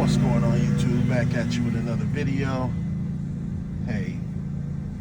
What's going on, YouTube? Back at you with another video. Hey,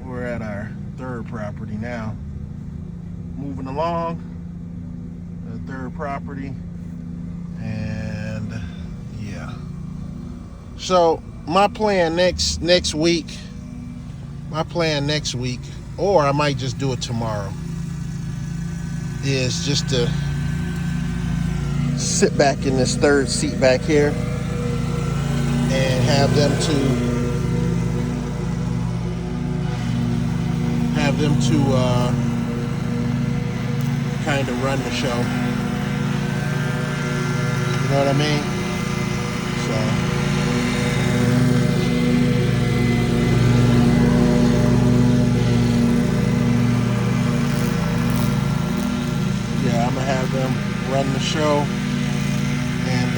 we're at our third property now. Moving along, the third property, and yeah. So my plan next week, or I might just do it tomorrow, is just to sit back in this third seat back here and have them to kind of run the show. You know what I mean? So yeah, I'm gonna have them run the show. And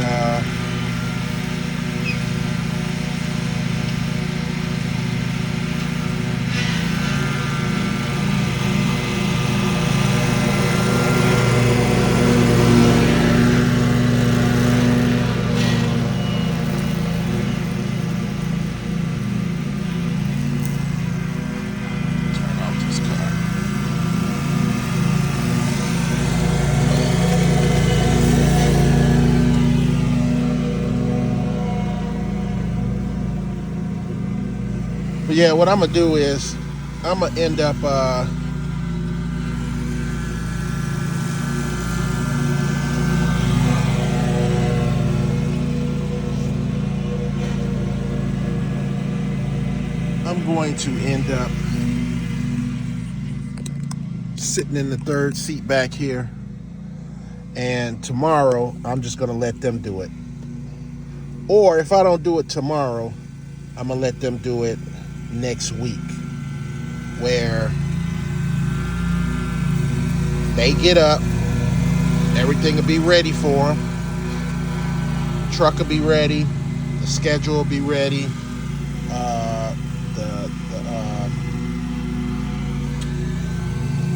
turn off this car. But yeah, what I'm gonna do is I'm gonna end up I'm going to end up sitting in the third seat back here, and tomorrow I'm just gonna let them do it. Or if I don't do it tomorrow, I'm gonna let them do it next week, where they get up, everything will be ready for them, truck will be ready, the schedule will be ready,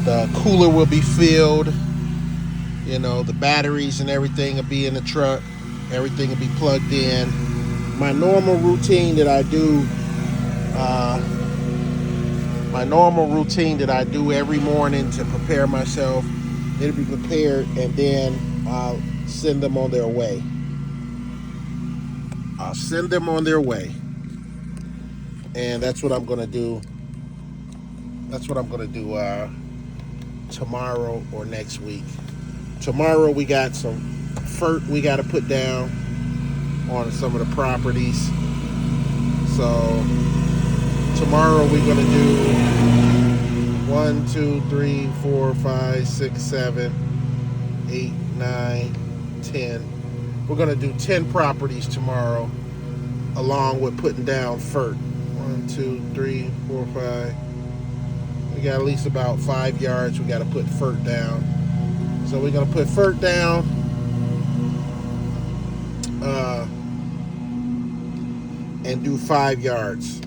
the cooler will be filled, you know, the batteries and everything will be in the truck, everything will be plugged in. My normal routine that I do every morning to prepare myself, it'll be prepared, and then I'll send them on their way. And that's what I'm gonna do. Tomorrow or next week. Tomorrow we got some FERT we got to put down on some of the properties. So tomorrow we're gonna do 1, 2, 3, 4, 5, 6, 7, 8, 9, 10. We're gonna do 10 properties tomorrow, along with putting down FERT. 1, 2, 3, 4, 5. We got at least about 5 yards we got to put FERT down. So we're gonna put FERT down. And do 5 yards.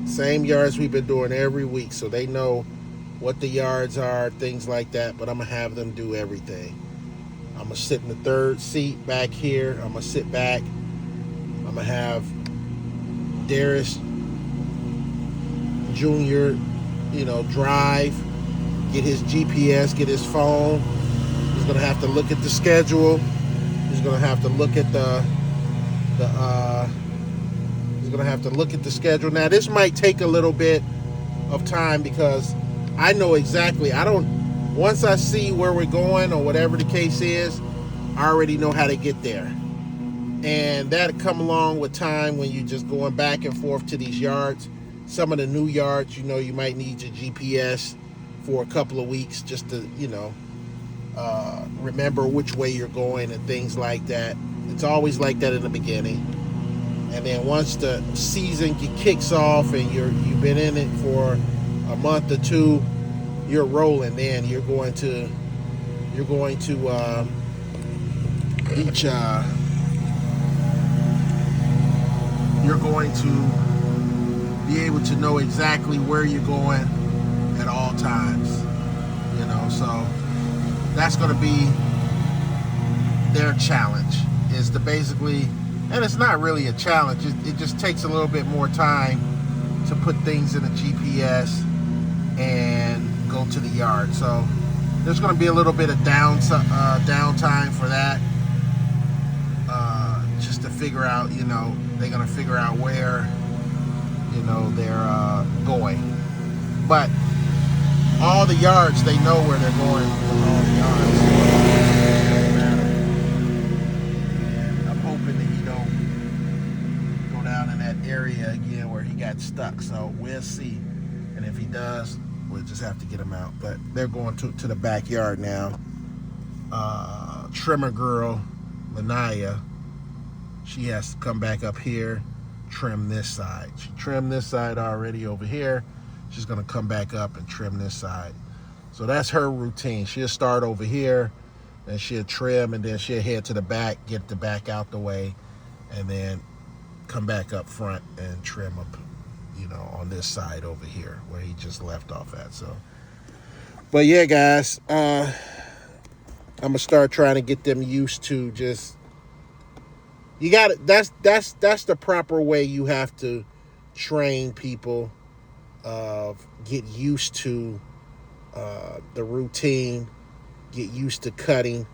Same yards we've been doing every week, so they know what the yards are, things like that, but I'm gonna have them do everything. I'm gonna sit in the third seat back here. I'm gonna sit back. I'm gonna have Darius Jr., drive, get his GPS, get his phone. He's gonna have to look at the schedule. He's gonna have to look at the schedule. Now this might take a little bit of time because I know exactly, once I see where we're going or whatever the case is, I already know how to get there. And that'll come along with time when you're just going back and forth to these yards. Some of the new yards, you might need your GPS for a couple of weeks just to, remember which way you're going and things like that. It's always like that in the beginning. And then once the season kicks off and you've been in it for a month or two, you're rolling. Then you're going to be able to know exactly where you're going at all times. So that's going to be their challenge, is to basically And it's not really a challenge. It just takes a little bit more time to put things in a GPS and go to the yard. So there's going to be a little bit of downtime for that, just to figure out, they're going to figure out where, they're going. But all the yards, they know where they're going with all the yards. And I'm hoping that he don't go down in that area again where he got stuck. So we'll see. And if he does, we'll just have to get him out. But they're going to the backyard now. Trimmer girl, Lanaya, she has to come back up here, trim this side. She trimmed this side already over here. She's going to come back up and trim this side. So that's her routine. She'll start over here, and she'll trim, and then she'll head to the back, get the back out the way, and then come back up front and trim up, on this side over here where he just left off at. So, but yeah, guys, I'm going to start trying to get them used to just, that's the proper way you have to train people. Get used to the routine, get used to cutting.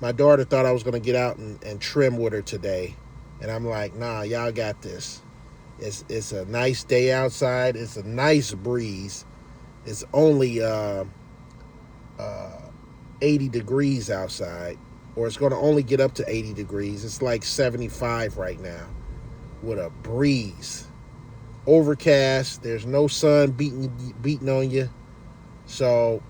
My daughter thought I was going to get out and trim with her today, and I'm like, nah, y'all got this. It's a nice day outside. It's a nice breeze. It's only 80 degrees outside, or it's going to only get up to 80 degrees. It's like 75 right now with a breeze. Overcast, there's no sun beating on you. So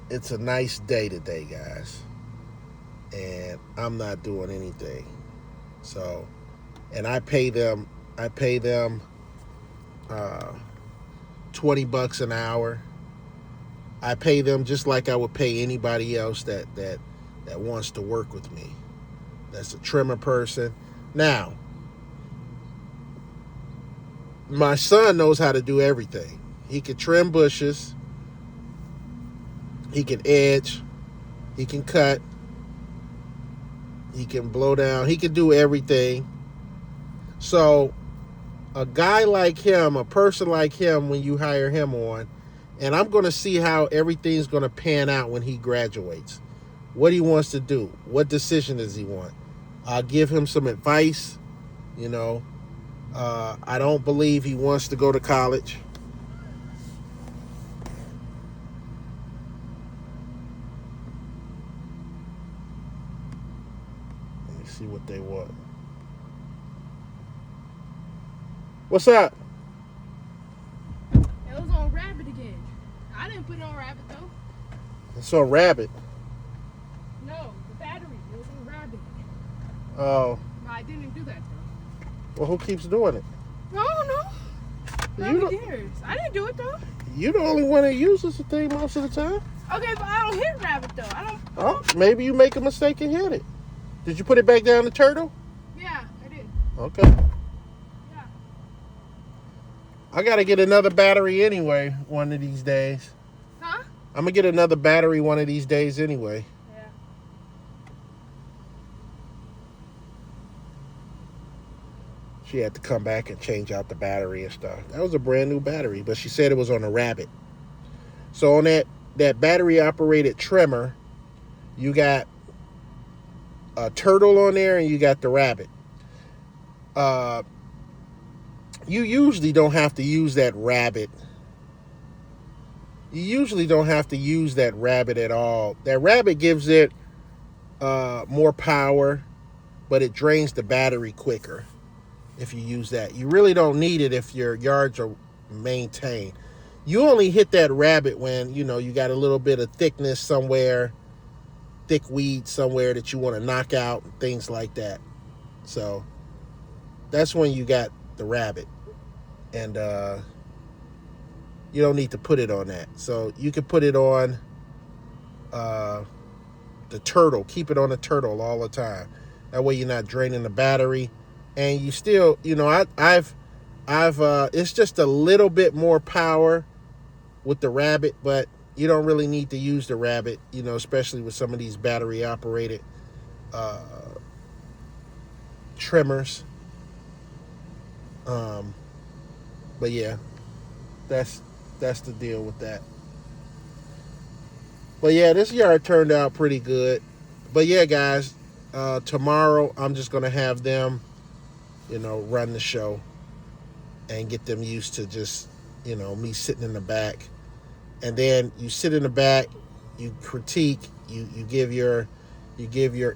it's a nice day today, guys. And I'm not doing anything. So, and I pay them $20 an hour. I pay them just like I would pay anybody else that wants to work with me. That's a trimmer person. Now, my son knows how to do everything. He can trim bushes. He can edge. He can cut. He can blow down. He can do everything. So, a guy like him, a person like him, when you hire him on, and I'm going to see how everything's going to pan out when he graduates. What he wants to do. What decision does he want? I'll give him some advice. I don't believe he wants to go to college. Let me see what they want. What's up? It was on Rabbit again. I didn't put it on Rabbit though. It's on Rabbit. No, the battery. It was on Rabbit. Oh. No, I didn't do that though. Well, who keeps doing it? No. Nobody cares. I didn't do it though. You're the only one that uses the thing most of the time. Okay, but I don't hit Rabbit though. I don't. Oh, maybe you make a mistake and hit it. Did you put it back down the turtle? Yeah, I did. Okay. Yeah. I got to get another battery anyway one of these days. Huh? I'm going to get another battery one of these days anyway. Yeah. She had to come back and change out the battery and stuff. That was a brand new battery, but she said it was on a Rabbit. So on that battery operated trimmer, you got a turtle on there and you got the Rabbit. You usually don't have to use that Rabbit. You usually don't have to use that Rabbit at all. That Rabbit gives it more power, but it drains the battery quicker if you use that. You really don't need it if your yards are maintained. You only hit that Rabbit when, you got a little bit of thickness somewhere, thick weed somewhere that you want to knock out, and things like that. So that's when you got the Rabbit. And you don't need to put it on that. So you can put it on the turtle. Keep it on the turtle all the time. That way you're not draining the battery. And you still, I've it's just a little bit more power with the Rabbit, but you don't really need to use the rabbit, you know, especially with some of these battery operated uh, trimmers. Um, but yeah, that's the deal with that. But yeah, this yard turned out pretty good. But yeah, guys, tomorrow I'm just gonna have them, you know, run the show and get them used to just, you know, me sitting in the back. And then you sit in the back, you critique, you give your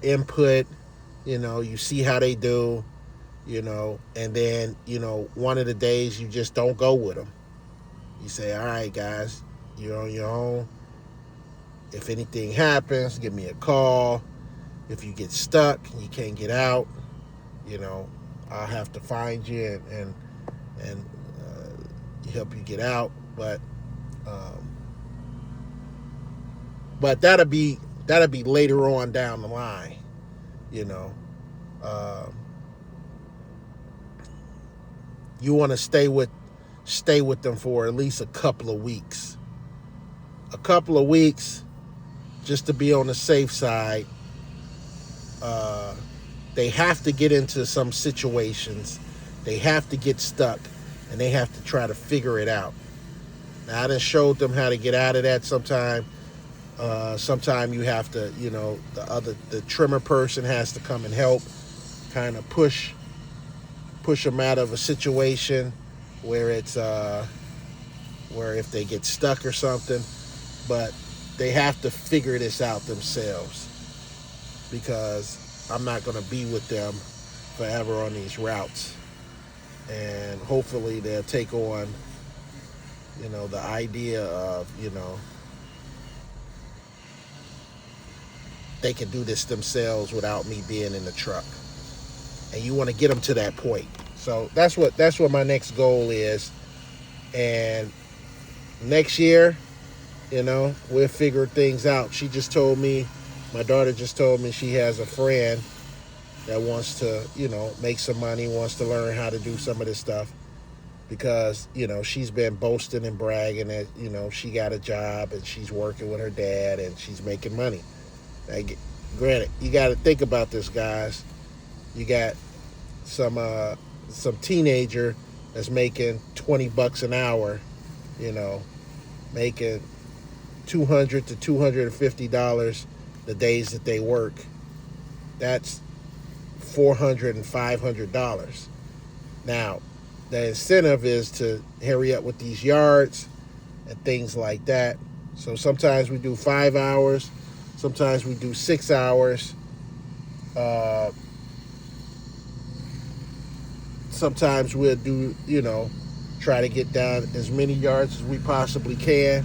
input, you know, you see how they do, you know, and then, you know, one of the days you just don't go with them. You say, all right, guys, you're on your own. If anything happens, give me a call. If you get stuck and you can't get out, you know, I'll have to find you and help you get out. Um, but that'll be later on down the line, you know. You want to stay with them for at least a couple of weeks. A couple of weeks, just to be on the safe side. They have to get into some situations. They have to get stuck, and they have to try to figure it out. Now, I done showed them how to get out of that sometime. Sometime you have to, you know, the trimmer person has to come and help, kind of push them out of a situation where it's where if they get stuck or something, but they have to figure this out themselves, because I'm not going to be with them forever on these routes. And hopefully they'll take on, you know, the idea of, you know, they can do this themselves without me being in the truck. And you want to get them to that point. So that's what my next goal is. And next year, you know, we'll figure things out. My daughter just told me she has a friend that wants to, you know, make some money, wants to learn how to do some of this stuff, because, you know, she's been boasting and bragging that, you know, she got a job and she's working with her dad and she's making money. Now, granted, you got to think about this, guys. You got some teenager that's making $20 an hour, you know, making $200 to $250 the days that they work. That's $400 and $500. Now, the incentive is to hurry up with these yards and things like that. So sometimes we do 5 hours, sometimes we do 6 hours. Sometimes we'll do, you know, try to get down as many yards as we possibly can.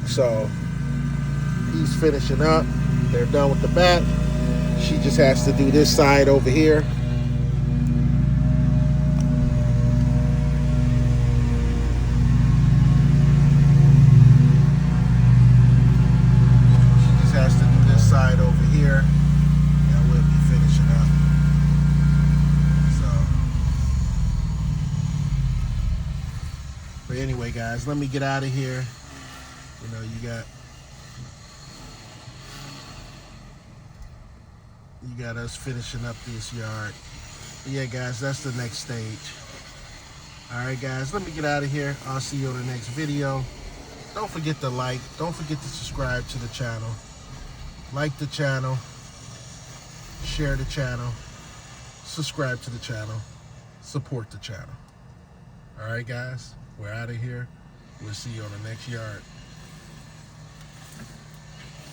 So he's finishing up. They're done with the back. She just has to do this side over here. She just has to do this side over here, and we'll be finishing up. So, but anyway, guys, let me get out of here. You know, you got us finishing up this yard. But yeah, guys, that's the next stage. Alright, guys, let me get out of here. I'll see you on the next video. Don't forget to like. Don't forget to subscribe to the channel. Like the channel. Share the channel. Subscribe to the channel. Support the channel. Alright, guys, we're out of here. We'll see you on the next yard.